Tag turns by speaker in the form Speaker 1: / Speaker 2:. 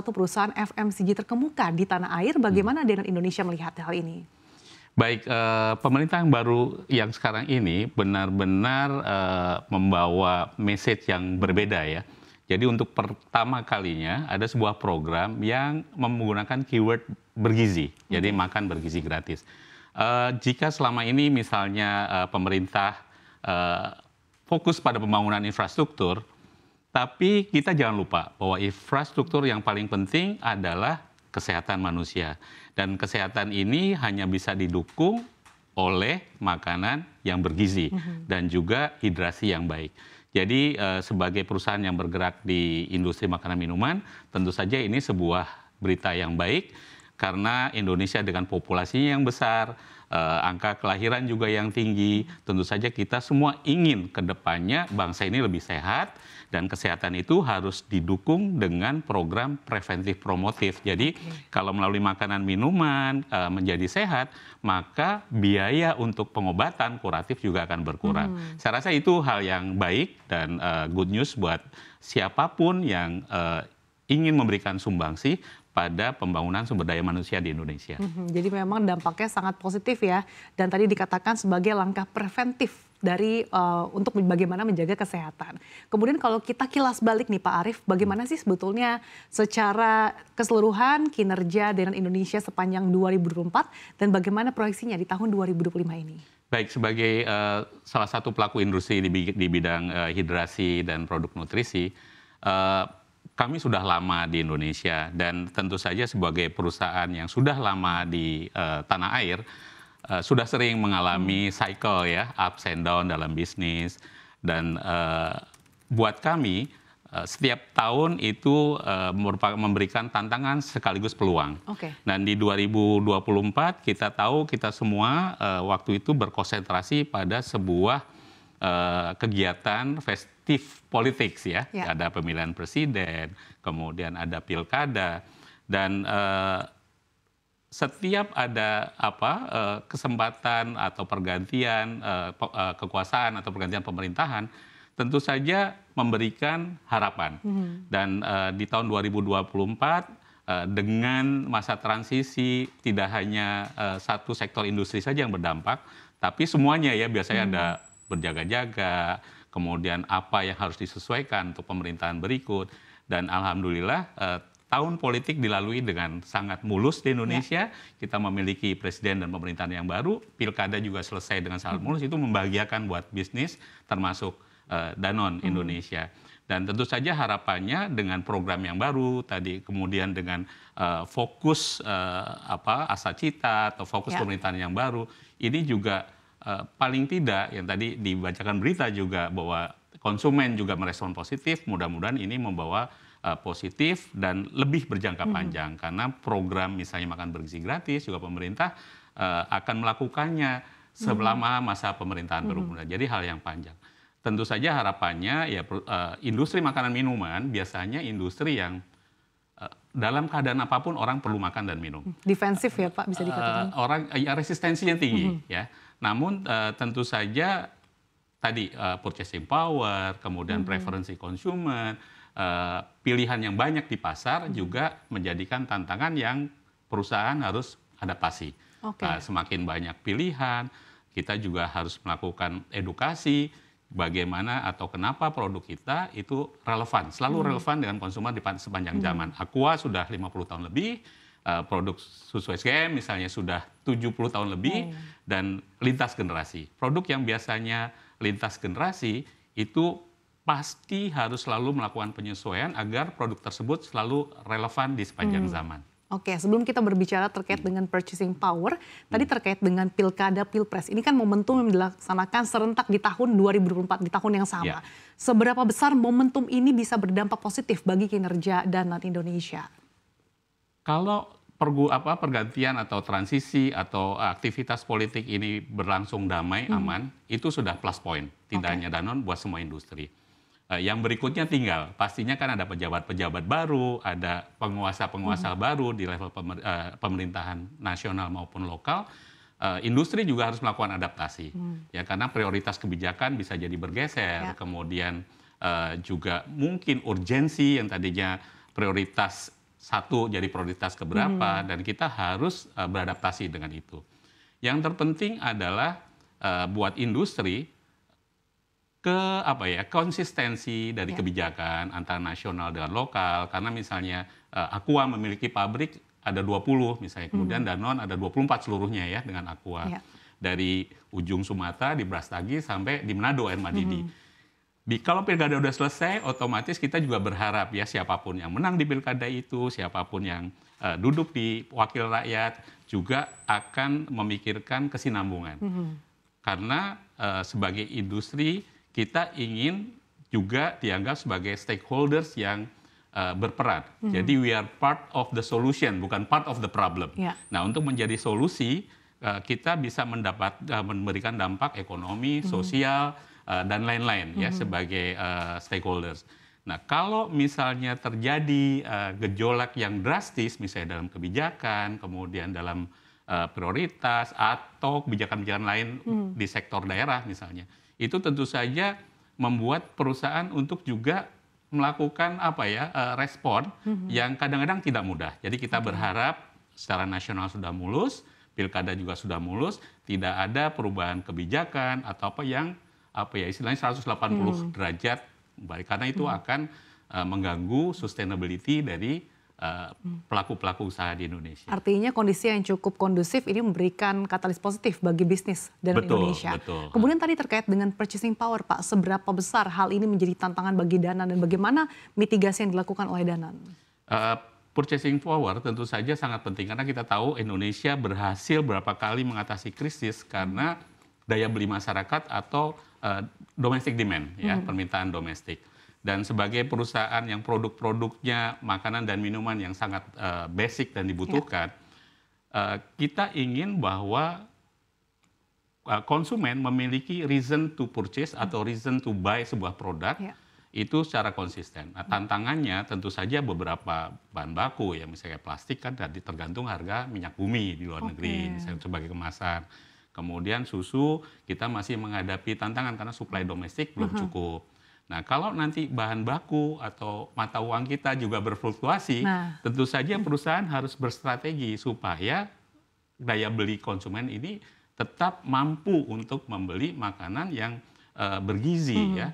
Speaker 1: satu perusahaan FMCG terkemuka di tanah air. Bagaimana Danone Indonesia melihat hal ini?
Speaker 2: Baik, pemerintah yang baru yang sekarang ini benar-benar membawa message yang berbeda ya. Jadi untuk pertama kalinya ada sebuah program yang menggunakan keyword bergizi, jadi makan bergizi gratis. Jika selama ini misalnya pemerintah fokus pada pembangunan infrastruktur, tapi kita jangan lupa bahwa infrastruktur yang paling penting adalah kesehatan manusia. Dan kesehatan ini hanya bisa didukung oleh makanan yang bergizi dan juga hidrasi yang baik. Jadi sebagai perusahaan yang bergerak di industri makanan minuman, tentu saja ini sebuah berita yang baik karena Indonesia dengan populasinya yang besar, angka kelahiran juga yang tinggi, tentu saja kita semua ingin ke depannya bangsa ini lebih sehat dan kesehatan itu harus didukung dengan program preventif promotif. Jadi kalau melalui makanan minuman menjadi sehat, maka biaya untuk pengobatan kuratif juga akan berkurang. Saya rasa itu hal yang baik dan good news buat siapapun yang ingin memberikan sumbangsi pada pembangunan sumber daya manusia di Indonesia.
Speaker 1: Jadi memang dampaknya sangat positif ya, dan tadi dikatakan sebagai langkah preventif dari untuk bagaimana menjaga kesehatan. Kemudian kalau kita kilas balik nih Pak Arief, bagaimana sih sebetulnya secara keseluruhan kinerja Danone Indonesia sepanjang 2024 dan bagaimana proyeksinya di tahun 2025 ini?
Speaker 2: Baik, sebagai salah satu pelaku industri di bidang hidrasi dan produk nutrisi, kami sudah lama di Indonesia dan tentu saja sebagai perusahaan yang sudah lama di tanah air, sudah sering mengalami cycle ya, ups and down dalam bisnis. Dan buat kami, setiap tahun itu memberikan tantangan sekaligus peluang. Dan di 2024 kita tahu kita semua waktu itu berkonsentrasi pada sebuah kegiatan festif politik ya. Ada pemilihan presiden, kemudian ada pilkada, dan setiap ada kesempatan atau pergantian kekuasaan atau pergantian pemerintahan, tentu saja memberikan harapan. Dan di tahun 2024 dengan masa transisi tidak hanya satu sektor industri saja yang berdampak, tapi semuanya ya, biasanya ada berjaga-jaga, kemudian apa yang harus disesuaikan untuk pemerintahan berikut. Dan alhamdulillah tahun politik dilalui dengan sangat mulus di Indonesia. Kita memiliki presiden dan pemerintahan yang baru, pilkada juga selesai dengan sangat mulus, itu membahagiakan buat bisnis termasuk Danone Indonesia. Dan tentu saja harapannya dengan program yang baru tadi, kemudian dengan fokus Asacita atau fokus pemerintahan yang baru, ini juga paling tidak yang tadi dibacakan berita juga bahwa konsumen juga merespon positif, mudah-mudahan ini membawa positif dan lebih berjangka panjang karena program misalnya makan bergizi gratis juga pemerintah akan melakukannya selama masa pemerintahan baru. Jadi hal yang panjang. Tentu saja harapannya ya industri makanan minuman biasanya industri yang dalam keadaan apapun orang perlu makan dan minum.
Speaker 1: Defensif ya Pak, bisa dikatakan.
Speaker 2: Orang ya resistensinya tinggi ya. Namun tentu saja tadi purchasing power, kemudian preferensi konsumen, pilihan yang banyak di pasar juga menjadikan tantangan yang perusahaan harus adaptasi. Semakin banyak pilihan, kita juga harus melakukan edukasi bagaimana atau kenapa produk kita itu relevan, selalu relevan dengan konsumen di sepanjang zaman. Aqua sudah 50 tahun lebih, produk susu SGM misalnya sudah 70 tahun lebih, dan lintas generasi. Produk yang biasanya lintas generasi itu pasti harus selalu melakukan penyesuaian agar produk tersebut selalu relevan di sepanjang zaman.
Speaker 1: Sebelum kita berbicara terkait dengan purchasing power, tadi terkait dengan pilkada, pilpres, ini kan momentum yang dilaksanakan serentak di tahun 2024, di tahun yang sama. Seberapa besar momentum ini bisa berdampak positif bagi kinerja Danone Indonesia?
Speaker 2: Kalau pergantian atau transisi atau aktivitas politik ini berlangsung damai, aman, itu sudah plus point. Tidak hanya Danone, buat semua industri. Yang berikutnya tinggal, pastinya kan ada pejabat-pejabat baru, ada penguasa-penguasa baru di level pemerintahan nasional maupun lokal. Industri juga harus melakukan adaptasi, ya karena prioritas kebijakan bisa jadi bergeser. Kemudian juga mungkin urgensi yang tadinya prioritas satu jadi prioritas keberapa, dan kita harus beradaptasi dengan itu. Yang terpenting adalah buat industri konsistensi dari kebijakan antara nasional dengan lokal, karena misalnya Aqua memiliki pabrik ada 20 misalnya, kemudian Danone ada 24 seluruhnya ya dengan Aqua. Dari ujung Sumatera di Brastagi sampai di Manado Air Madidi. Kalau pilkada udah selesai, otomatis kita juga berharap ya siapapun yang menang di pilkada itu, siapapun yang duduk di wakil rakyat juga akan memikirkan kesinambungan. Karena sebagai industri kita ingin juga dianggap sebagai stakeholders yang berperan. Jadi we are part of the solution, bukan part of the problem. Nah, untuk menjadi solusi, kita bisa memberikan dampak ekonomi, sosial, dan lain-lain ya sebagai stakeholders. Nah, kalau misalnya terjadi gejolak yang drastis, misalnya dalam kebijakan, kemudian dalam prioritas atau kebijakan-kebijakan lain di sektor daerah misalnya, itu tentu saja membuat perusahaan untuk juga melakukan respon yang kadang-kadang tidak mudah. Jadi kita berharap secara nasional sudah mulus, pilkada juga sudah mulus, tidak ada perubahan kebijakan atau istilahnya 180 derajat, karena itu akan mengganggu sustainability dari pelaku-pelaku usaha di Indonesia.
Speaker 1: Artinya kondisi yang cukup kondusif ini memberikan katalis positif bagi bisnis dan Indonesia.
Speaker 2: Betul.
Speaker 1: Kemudian tadi terkait dengan purchasing power, Pak, seberapa besar hal ini menjadi tantangan bagi Danan dan bagaimana mitigasi yang dilakukan oleh Danan?
Speaker 2: Purchasing power tentu saja sangat penting karena kita tahu Indonesia berhasil berapa kali mengatasi krisis karena daya beli masyarakat atau domestic demand, ya, permintaan domestik. Dan sebagai perusahaan yang produk-produknya makanan dan minuman yang sangat basic dan dibutuhkan, kita ingin bahwa konsumen memiliki reason to purchase atau reason to buy sebuah produk itu secara konsisten. Nah, tantangannya tentu saja beberapa bahan baku ya, misalnya plastik kan tergantung harga minyak bumi di luar negeri misalnya sebagai kemasan. Kemudian susu kita masih menghadapi tantangan karena suplai domestik belum cukup. Nah, kalau nanti bahan baku atau mata uang kita juga berfluktuasi, tentu saja perusahaan harus berstrategi supaya daya beli konsumen ini tetap mampu untuk membeli makanan yang bergizi ya.